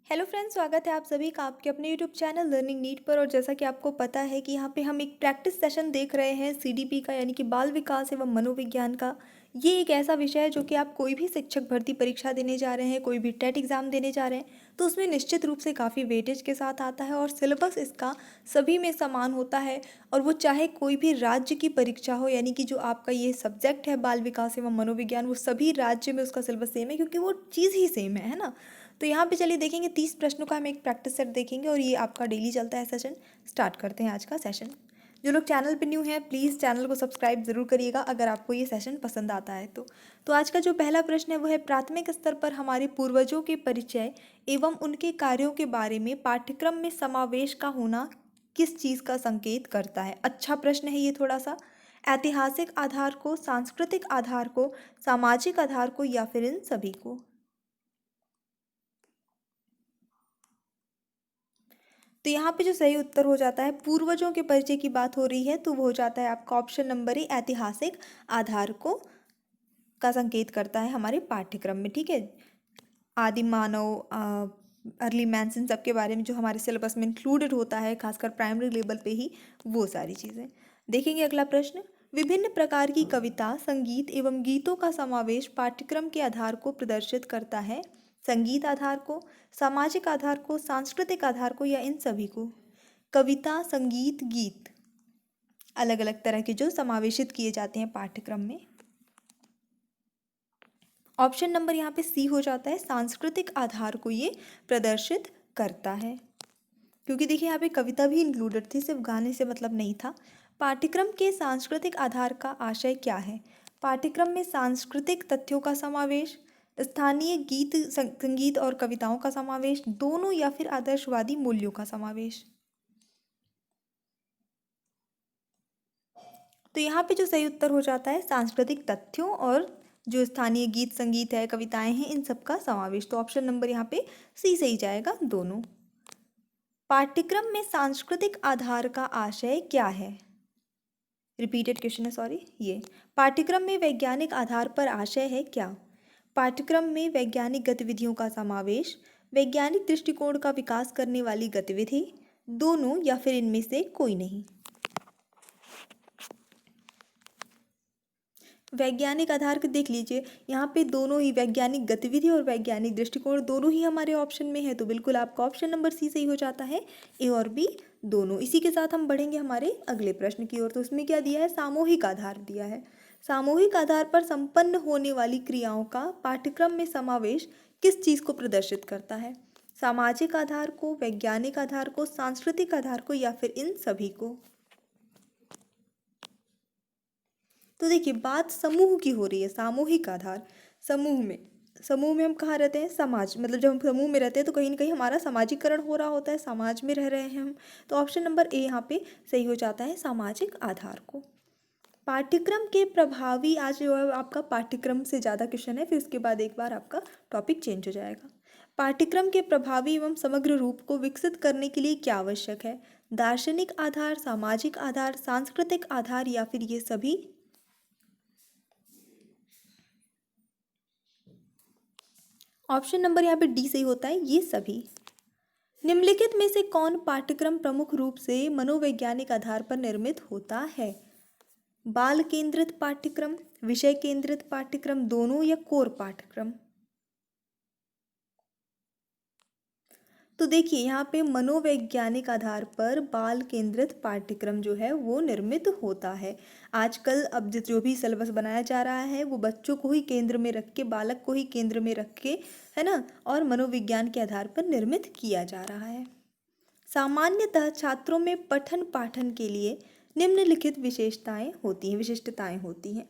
Hello friends, स्वागत है आप सभी का आपके अपने यूट्यूब चैनल लर्निंग नीट पर। और जैसा कि आपको पता है कि यहाँ पे हम एक प्रैक्टिस सेशन देख रहे हैं सीडीपी का, यानी कि बाल विकास एवं मनोविज्ञान का। ये एक ऐसा विषय है जो कि आप कोई भी शिक्षक भर्ती परीक्षा देने जा रहे हैं, कोई भी टेट एग्ज़ाम देने जा रहे हैं, तो उसमें निश्चित रूप से काफ़ी वेटेज के साथ आता है और सिलेबस इसका सभी में समान होता है। और वो चाहे कोई भी राज्य की परीक्षा हो, यानी कि जो आपका ये सब्जेक्ट है बाल विकास एवं मनोविज्ञान, वो सभी राज्य में उसका सिलेबस सेम है, क्योंकि वो चीज़ ही सेम है ना। तो यहाँ पे चलिए देखेंगे 30 प्रश्नों का हम एक प्रैक्टिस सेट देखेंगे और ये आपका डेली चलता है सेशन। स्टार्ट करते हैं आज का सेशन। जो लोग चैनल पे न्यू हैं प्लीज़ चैनल को सब्सक्राइब ज़रूर करिएगा अगर आपको ये सेशन पसंद आता है तो आज का जो पहला प्रश्न है वो है, प्राथमिक स्तर पर हमारे पूर्वजों के परिचय एवं उनके कार्यों के बारे में पाठ्यक्रम में समावेश का होना किस चीज़ का संकेत करता है। अच्छा प्रश्न है ये थोड़ा सा। ऐतिहासिक आधार को, सांस्कृतिक आधार को, सामाजिक आधार को, या फिर इन सभी को। तो यहाँ पे जो सही उत्तर हो जाता है, पूर्वजों के परिचय की बात हो रही है, तो वो हो जाता है आपका ऑप्शन नंबर ए, ऐतिहासिक आधार को का संकेत करता है हमारे पाठ्यक्रम में। ठीक है, आदिम मानव, अर्ली मैंस, इन सब के बारे में जो हमारे सिलेबस में इंक्लूडेड होता है, खासकर प्राइमरी लेवल पे ही वो सारी चीज़ें देखेंगे। अगला प्रश्न, विभिन्न प्रकार की कविता, संगीत एवं गीतों का समावेश पाठ्यक्रम के आधार को प्रदर्शित करता है। संगीत आधार को, सामाजिक आधार को, सांस्कृतिक आधार को, या इन सभी को। कविता, संगीत, गीत अलग अलग तरह के जो समावेशित किए जाते हैं पाठ्यक्रम में। ऑप्शन नंबर यहाँ पे सी हो जाता है, सांस्कृतिक आधार को ये प्रदर्शित करता है। क्योंकि देखिए यहाँ पे कविता भी इंक्लूडेड थी, सिर्फ गाने से मतलब नहीं था। पाठ्यक्रम के सांस्कृतिक आधार का आशय क्या है। पाठ्यक्रम में सांस्कृतिक तथ्यों का समावेश, स्थानीय गीत, संगीत और कविताओं का समावेश, दोनों, या फिर आदर्शवादी मूल्यों का समावेश। तो यहाँ पे जो सही उत्तर हो जाता है, सांस्कृतिक तथ्यों और जो स्थानीय गीत संगीत है, कविताएं हैं, इन सब का समावेश। तो ऑप्शन नंबर यहाँ पे सी सही जाएगा, दोनों। पाठ्यक्रम में सांस्कृतिक आधार का आशय क्या है। रिपीटेड क्वेश्चन है, सॉरी। ये पाठ्यक्रम में वैज्ञानिक आधार पर आशय है क्या। पाठ्यक्रम में वैज्ञानिक गतिविधियों का समावेश, वैज्ञानिक दृष्टिकोण का विकास करने वाली गतिविधि, दोनों, या फिर इनमें से कोई नहीं। वैज्ञानिक आधार को देख लीजिए, यहाँ पे दोनों ही, वैज्ञानिक गतिविधि और वैज्ञानिक दृष्टिकोण, दोनों ही हमारे ऑप्शन में है, तो बिल्कुल आपका ऑप्शन नंबर सी सही हो जाता है, ए और बी दोनों। इसी के साथ हम बढ़ेंगे हमारे अगले प्रश्न की ओर। तो उसमें क्या दिया है, सामूहिक आधार दिया है। सामूहिक आधार पर संपन्न होने वाली क्रियाओं का पाठ्यक्रम में समावेश किस चीज़ को प्रदर्शित करता है। सामाजिक आधार को, वैज्ञानिक आधार को, सांस्कृतिक आधार को, या फिर इन सभी को। तो देखिए बात समूह की हो रही है, सामूहिक आधार। समूह में हम कहाँ रहते हैं, समाज, मतलब जब हम समूह में रहते हैं तो कहीं ना कहीं हमारा सामाजिकरण हो रहा होता है, समाज में रह रहे हैं हम। तो ऑप्शन नंबर ए यहाँ पे सही हो जाता है, सामाजिक आधार को। पाठ्यक्रम के प्रभावी, आज जो है आपका पाठ्यक्रम से ज़्यादा क्वेश्चन है, फिर उसके बाद एक बार आपका टॉपिक चेंज हो जाएगा। पाठ्यक्रम के प्रभावी एवं समग्र रूप को विकसित करने के लिए क्या आवश्यक है। दार्शनिक आधार, सामाजिक आधार, सांस्कृतिक आधार, या फिर ये सभी। ऑप्शन नंबर यहाँ पे डी सही होता है, ये सभी। निम्नलिखित में से कौन पाठ्यक्रम प्रमुख रूप से मनोवैज्ञानिक आधार पर निर्मित होता है। बाल केंद्रित पाठ्यक्रम, विषय केंद्रित पाठ्यक्रम, दोनों, या कोर पाठ्यक्रम। तो देखिए यहाँ पे मनोवैज्ञानिक आधार पर बाल केंद्रित पाठ्यक्रम जो है वो निर्मित होता है। आजकल अब जो भी सिलेबस बनाया जा रहा है वो बच्चों को ही केंद्र में रख के, बालक को ही केंद्र में रख के, है ना, और मनोविज्ञान के आधार पर निर्मित किया जा रहा है। सामान्यतः छात्रों में पठन पाठन के लिए निम्नलिखित विशिष्टताएं होती हैं।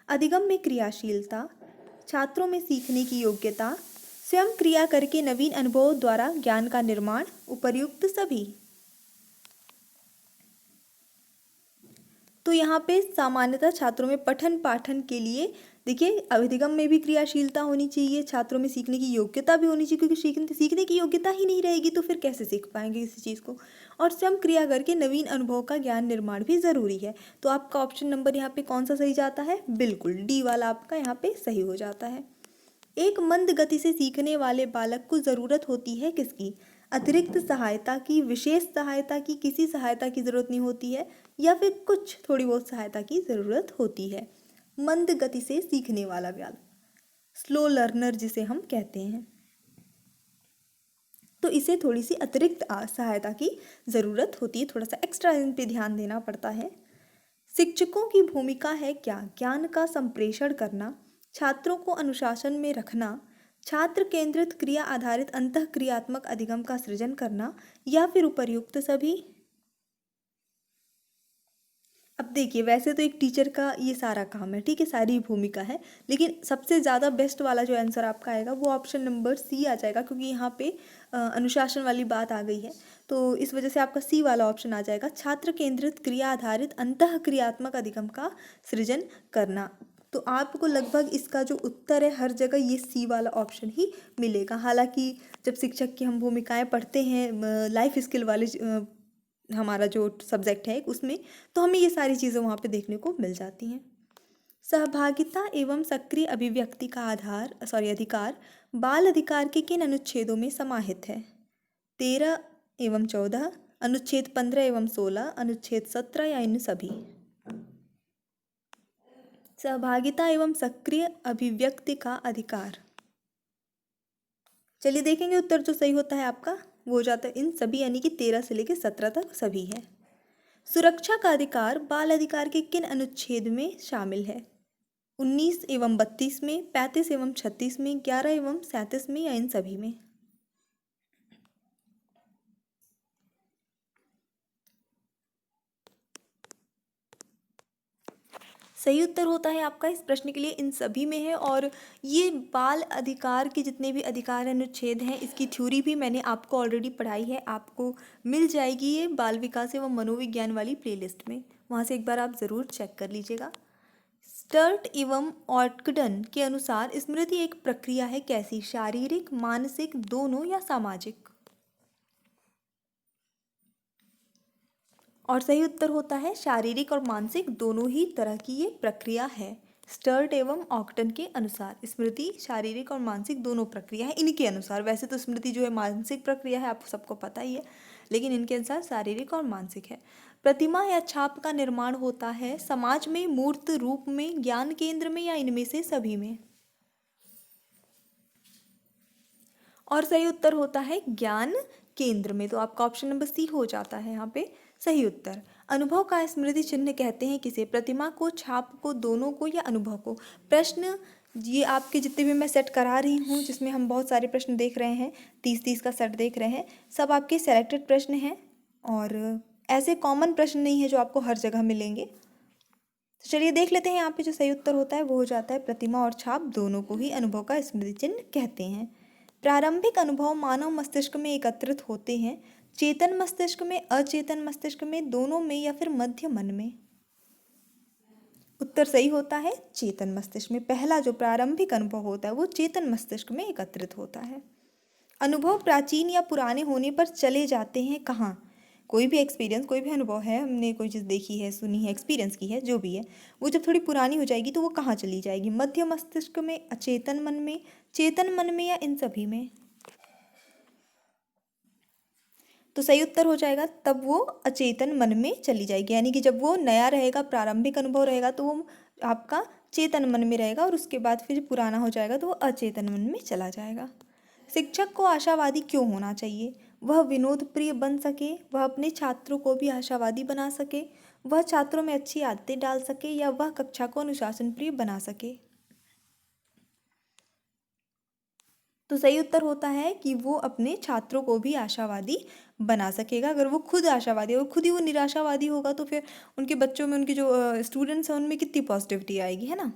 अधिगम में क्रियाशीलता, छात्रों में सीखने की योग्यता, स्वयं क्रिया करके नवीन अनुभव द्वारा ज्ञान का निर्माण, उपर्युक्त सभी। तो यहाँ पे सामान्यतः छात्रों में पठन पाठन के लिए, देखिए अधिगम में भी क्रियाशीलता होनी चाहिए, छात्रों में सीखने की योग्यता भी होनी चाहिए, क्योंकि सीखने की योग्यता ही नहीं रहेगी तो फिर कैसे सीख पाएंगे किसी चीज़ को। और स्वयं क्रिया करके नवीन अनुभव का ज्ञान निर्माण भी ज़रूरी है। तो आपका ऑप्शन नंबर यहाँ पे कौन सा सही जाता है, बिल्कुल डी वाला आपका यहाँ पे सही हो जाता है। एक मंद गति से सीखने वाले बालक को ज़रूरत होती है किसकी? अतिरिक्त सहायता की, विशेष सहायता की, किसी सहायता की ज़रूरत नहीं होती है, या फिर कुछ थोड़ी बहुत सहायता की ज़रूरत होती है। मंद गति से सीखने वाला बालक, स्लो लर्नर जिसे हम कहते हैं, तो इसे थोड़ी सी अतिरिक्त सहायता की ज़रूरत होती है, थोड़ा सा एक्स्ट्रा इन पे ध्यान देना पड़ता है। शिक्षकों की भूमिका है क्या? ज्ञान का संप्रेषण करना, छात्रों को अनुशासन में रखना, छात्र केंद्रित क्रिया आधारित अंतःक्रियात्मक अधिगम का सृजन करना, या फिर उपर्युक्त सभी। अब देखिए, वैसे तो एक टीचर का ये सारा काम है, ठीक है, सारी भूमिका है, लेकिन सबसे ज़्यादा बेस्ट वाला जो आंसर आपका आएगा वो ऑप्शन नंबर सी आ जाएगा, क्योंकि यहाँ पे अनुशासन वाली बात आ गई है, तो इस वजह से आपका सी वाला ऑप्शन आ जाएगा, छात्र केंद्रित क्रिया आधारित अंतःक्रियात्मक अधिगम का सृजन करना। तो आपको लगभग इसका जो उत्तर है हर जगह ये सी वाला ऑप्शन ही मिलेगा। हालांकि जब शिक्षक की हम भूमिकाएं पढ़ते हैं लाइफ स्किल वाले हमारा जो सब्जेक्ट है उसमें, तो हमें ये सारी चीज़ें वहाँ पे देखने को मिल जाती हैं। सहभागिता एवं सक्रिय अभिव्यक्ति का अधिकार बाल अधिकार के किन अनुच्छेदों में समाहित है? 13 एवं 14, अनुच्छेद 15 एवं 16, अनुच्छेद 17, या इन सभी। सहभागिता एवं सक्रिय अभिव्यक्ति का अधिकार, चलिए देखेंगे उत्तर जो सही होता है आपका वो हो जाता है इन सभी, यानी कि 13 से लेकर 17 तक सभी है। सुरक्षा का अधिकार बाल अधिकार के किन अनुच्छेद में शामिल है? 19 एवं 32 में, 35 एवं 36 में, 11 एवं 37 में, या इन सभी में। सही उत्तर होता है आपका इस प्रश्न के लिए इन सभी में है। और ये बाल अधिकार के जितने भी अधिकार अनुच्छेद हैं इसकी थ्योरी भी मैंने आपको ऑलरेडी पढ़ाई है, आपको मिल जाएगी ये बाल विकास एवं मनोविज्ञान वाली प्लेलिस्ट में, वहाँ से एक बार आप ज़रूर चेक कर लीजिएगा। स्टर्ट एवं ऑटगडन के अनुसार स्मृति एक प्रक्रिया है कैसी? शारीरिक, मानसिक, दोनों, या सामाजिक? और सही उत्तर होता है शारीरिक और मानसिक दोनों ही तरह की ये प्रक्रिया है। स्टर्ट एवं ऑक्टन के अनुसार स्मृति शारीरिक और मानसिक दोनों प्रक्रिया है इनके अनुसार। वैसे तो स्मृति जो है मानसिक प्रक्रिया है, आपको सबको पता ही है, लेकिन इनके अनुसार शारीरिक और मानसिक है। प्रतिमा या छाप का निर्माण होता है समाज में, मूर्त रूप में, ज्ञान केंद्र में, या इनमें से सभी में? और सही उत्तर होता है ज्ञान केंद्र में, तो आपका ऑप्शन नंबर सी हो जाता है यहाँ पे सही उत्तर। अनुभव का स्मृति चिन्ह कहते हैं किसे? प्रतिमा को, छाप को, दोनों को, या अनुभव को? प्रश्न ये आपके जितने भी मैं सेट करा रही हूँ जिसमें हम बहुत सारे प्रश्न देख रहे हैं, 30-30 का सेट देख रहे हैं, सब आपके सेलेक्टेड प्रश्न हैं और ऐसे कॉमन प्रश्न नहीं है जो आपको हर जगह मिलेंगे। तो चलिए देख लेते हैं यहाँ पे जो सही उत्तर होता है वो हो जाता है प्रतिमा और छाप दोनों को ही अनुभव का स्मृति चिन्ह कहते हैं। प्रारंभिक अनुभव मानव मस्तिष्क में एकत्रित होते हैं चेतन मस्तिष्क में, अचेतन मस्तिष्क में, दोनों में, या फिर मध्य मन में? उत्तर सही होता है चेतन मस्तिष्क में। पहला जो प्रारंभिक अनुभव होता है वो चेतन मस्तिष्क में एकत्रित होता है। अनुभव प्राचीन या पुराने होने पर चले जाते हैं कहाँ? कोई भी एक्सपीरियंस, कोई भी अनुभव है, हमने कोई चीज़ देखी है, सुनी है, एक्सपीरियंस की है, जो भी है, वो जब थोड़ी पुरानी हो जाएगी तो वो कहाँ चली जाएगी? मध्य मस्तिष्क में, अचेतन मन में, चेतन मन में, या इन सभी में? तो सही उत्तर हो जाएगा तब वो अचेतन मन में चली जाएगी, यानी कि जब वो नया रहेगा, प्रारंभिक अनुभव रहेगा, तो वो आपका चेतन मन में रहेगा और उसके बाद फिर पुराना हो जाएगा तो वो अचेतन मन में चला जाएगा। शिक्षक को आशावादी क्यों होना चाहिए? वह विनोद प्रिय बन सके, वह अपने छात्रों को भी आशावादी बना सके, वह छात्रों में अच्छी आदतें डाल सके, या वह कक्षा को अनुशासन प्रिय बना सके? तो सही उत्तर होता है कि वो अपने छात्रों को भी आशावादी बना सकेगा। अगर वो खुद आशावादी और खुद ही वो निराशावादी होगा तो फिर उनके बच्चों में, उनके जो स्टूडेंट्स हैं उनमें कितनी पॉजिटिविटी आएगी, है ना।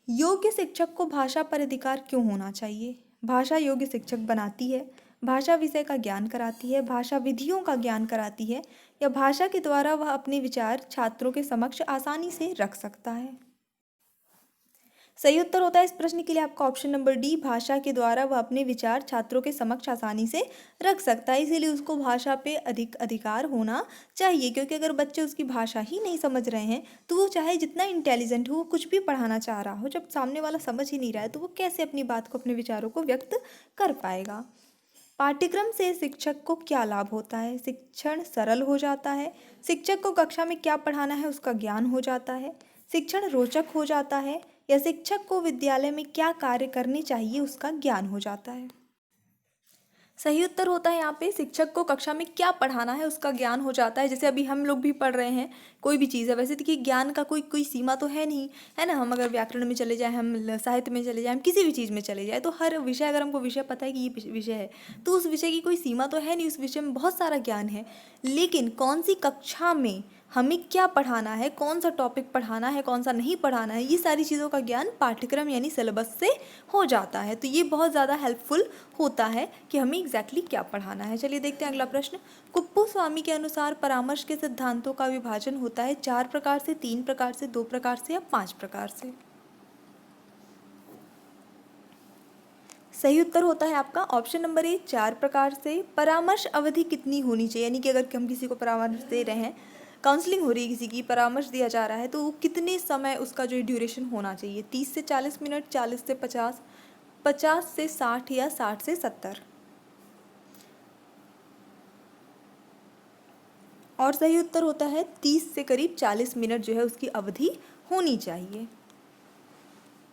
योग्य शिक्षक को भाषा पर अधिकार क्यों होना चाहिए? भाषा योग्य शिक्षक बनाती है, भाषा विषय का ज्ञान कराती है, भाषा विधियों का ज्ञान कराती है, या भाषा के द्वारा वह अपने विचार छात्रों के समक्ष आसानी से रख सकता है? सही उत्तर होता है इस प्रश्न के लिए आपका ऑप्शन नंबर डी, भाषा के द्वारा वह अपने विचार छात्रों के समक्ष आसानी से रख सकता है, इसीलिए उसको भाषा पे अधिक अधिकार होना चाहिए। क्योंकि अगर बच्चे उसकी भाषा ही नहीं समझ रहे हैं तो वो चाहे जितना इंटेलिजेंट हो, वो कुछ भी पढ़ाना चाह रहा हो, जब सामने वाला समझ ही नहीं रहा है तो वो कैसे अपनी बात को, अपने विचारों को व्यक्त कर पाएगा। पाठ्यक्रम से शिक्षक को क्या लाभ होता है? शिक्षण सरल हो जाता है। शिक्षक को कक्षा में क्या पढ़ाना है उसका ज्ञान हो जाता है। शिक्षण रोचक हो जाता है। या शिक्षक को विद्यालय में क्या कार्य करने चाहिए उसका ज्ञान हो जाता है। सही उत्तर होता है यहाँ पे शिक्षक को कक्षा में क्या पढ़ाना है उसका ज्ञान हो जाता है। जैसे अभी हम लोग भी पढ़ रहे हैं कोई भी चीज़ है, वैसे देखिए ज्ञान का कोई कोई सीमा तो है नहीं, है ना। हम अगर व्याकरण में चले जाएं, हम साहित्य में चले जाएं, हम किसी भी चीज़ में चले जाए, तो हर विषय, अगर हमको विषय पता है कि ये विषय है तो उस विषय की कोई सीमा तो है नहीं, उस विषय में बहुत सारा ज्ञान है। लेकिन कौन सी कक्षा में हमें क्या पढ़ाना है, कौन सा टॉपिक पढ़ाना है, कौन सा नहीं पढ़ाना है, ये सारी चीज़ों का ज्ञान पाठ्यक्रम यानी सिलेबस से हो जाता है। तो ये बहुत ज़्यादा हेल्पफुल होता है कि हमें एग्जैक्टली क्या पढ़ाना है। चलिए देखते हैं अगला प्रश्न। कुप्पू-स्वामी के अनुसार परामर्श के सिद्धांतों का विभाजन होता है 4 प्रकार से, 3 प्रकार से, 2 प्रकार से या 5 प्रकार से। सही उत्तर होता है आपका ऑप्शन नंबर ए, 4 प्रकार से। परामर्श अवधि कितनी होनी चाहिए, यानी कि अगर हम किसी को परामर्श दे रहे हैं, काउंसलिंग हो रही है, किसी की परामर्श दिया जा रहा है, तो वो कितने समय उसका जो ड्यूरेशन होना चाहिए? 30 से 40 मिनट, 40 से 50, 50 से 60 या 60 से 70। और सही उत्तर होता है 30 से करीब 40 मिनट जो है उसकी अवधि होनी चाहिए।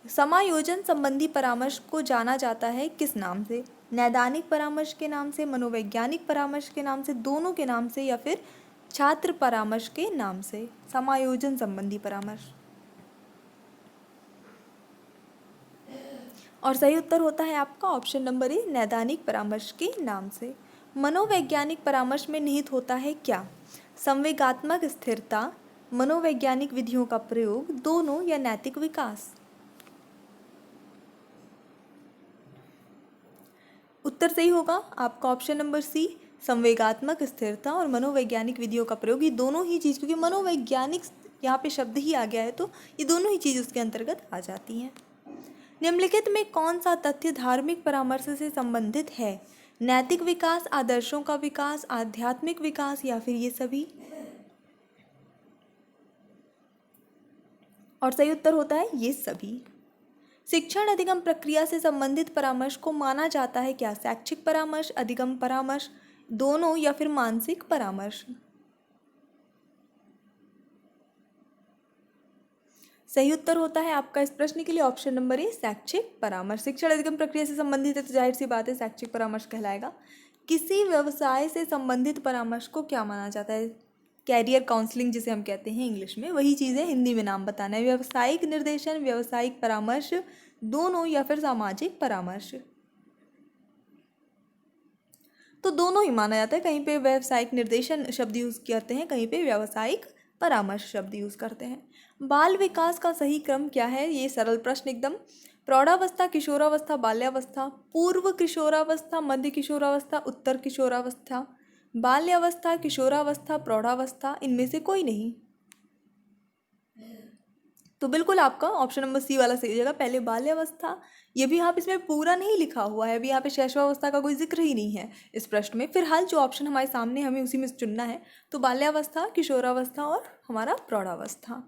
समायोजन संबंधी परामर्श को जाना जाता है किस नाम से? नैदानिक परामर्श के नाम से, मनोवैज्ञानिक परामर्श के नाम से, दोनों के नाम से, या फिर छात्र परामर्श के नाम से? समायोजन संबंधी परामर्श। और सही उत्तर होता है आपका ऑप्शन नंबर ए, नैदानिक परामर्श के नाम से। मनोवैज्ञानिक परामर्श में निहित होता है क्या? संवेगात्मक स्थिरता, मनोवैज्ञानिक विधियों का प्रयोग, दोनों या नैतिक विकास? उत्तर सही होगा आपका ऑप्शन नंबर सी, संवेगात्मक स्थिरता और मनोवैज्ञानिक विधियों का प्रयोग। ये दोनों ही चीज़, क्योंकि मनोवैज्ञानिक यहाँ पे शब्द ही आ गया है तो ये दोनों ही चीज़ उसके अंतर्गत आ जाती हैं। निम्नलिखित में कौन सा तथ्य धार्मिक परामर्श से संबंधित है? नैतिक विकास, आदर्शों का विकास, आध्यात्मिक विकास या फिर ये सभी? और सही उत्तर होता है ये सभी। शिक्षण अधिगम प्रक्रिया से संबंधित परामर्श को माना जाता है क्या? शैक्षिक परामर्श, अधिगम परामर्श, दोनों या फिर मानसिक परामर्श? सही उत्तर होता है आपका इस प्रश्न के लिए ऑप्शन नंबर ए, शैक्षिक परामर्श। शिक्षण अधिगम प्रक्रिया से संबंधित है तो जाहिर सी बात है शैक्षिक परामर्श कहलाएगा। किसी व्यवसाय से संबंधित परामर्श को क्या माना जाता है? कैरियर काउंसलिंग जिसे हम कहते हैं इंग्लिश में, वही चीज़ है, हिंदी में नाम बताना है। व्यावसायिक निर्देशन, व्यावसायिक परामर्श, दोनों या फिर सामाजिक परामर्श? तो दोनों ही माना जाता है। कहीं पे व्यावसायिक निर्देशन शब्द यूज़ करते हैं, कहीं पे व्यावसायिक परामर्श शब्द यूज़ करते हैं। बाल विकास का सही क्रम क्या है? ये सरल प्रश्न एकदम। प्रौढ़ावस्था, किशोरावस्था, बाल्यावस्था, पूर्व किशोरावस्था, मध्य किशोरावस्था, उत्तर किशोरावस्था, बाल्यावस्था, किशोरावस्था, प्रौढ़ावस्था, इनमें से कोई नहीं। तो बिल्कुल आपका ऑप्शन नंबर सी वाला सही जगह, पहले बाल्यावस्था। ये भी यहाँ पे इसमें पूरा नहीं लिखा हुआ है, अभी यहाँ पे शैशवावस्था का कोई जिक्र ही नहीं है इस प्रश्न में। फिलहाल जो ऑप्शन हमारे सामने हमें उसी में चुनना है। तो बाल्यावस्था, किशोरावस्था और हमारा प्रौढ़ावस्था।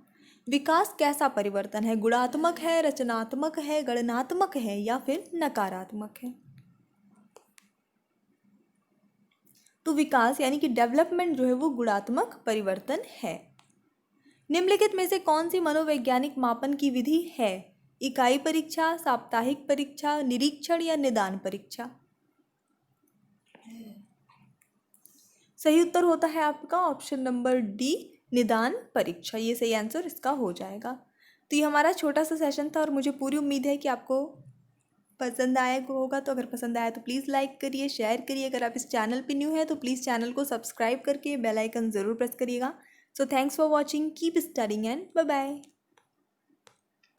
विकास कैसा परिवर्तन है? गुणात्मक है, रचनात्मक है, गणनात्मक है या फिर नकारात्मक है? तो विकास यानी कि डेवलपमेंट जो है वो गुणात्मक परिवर्तन है। निम्नलिखित में से कौन सी मनोवैज्ञानिक मापन की विधि है? इकाई परीक्षा, साप्ताहिक परीक्षा, निरीक्षण या निदान परीक्षा? सही उत्तर होता है आपका ऑप्शन नंबर डी, निदान परीक्षा। ये सही आंसर इसका हो जाएगा। तो ये हमारा छोटा सा सेशन था और मुझे पूरी उम्मीद है कि आपको पसंद आया होगा। तो अगर पसंद आया तो प्लीज़ लाइक करिए, शेयर करिए। अगर आप इस चैनल पे न्यू है तो प्लीज़ चैनल को सब्सक्राइब करके बेल आइकन ज़रूर प्रेस करिएगा। So thanks for watching, keep studying and bye bye.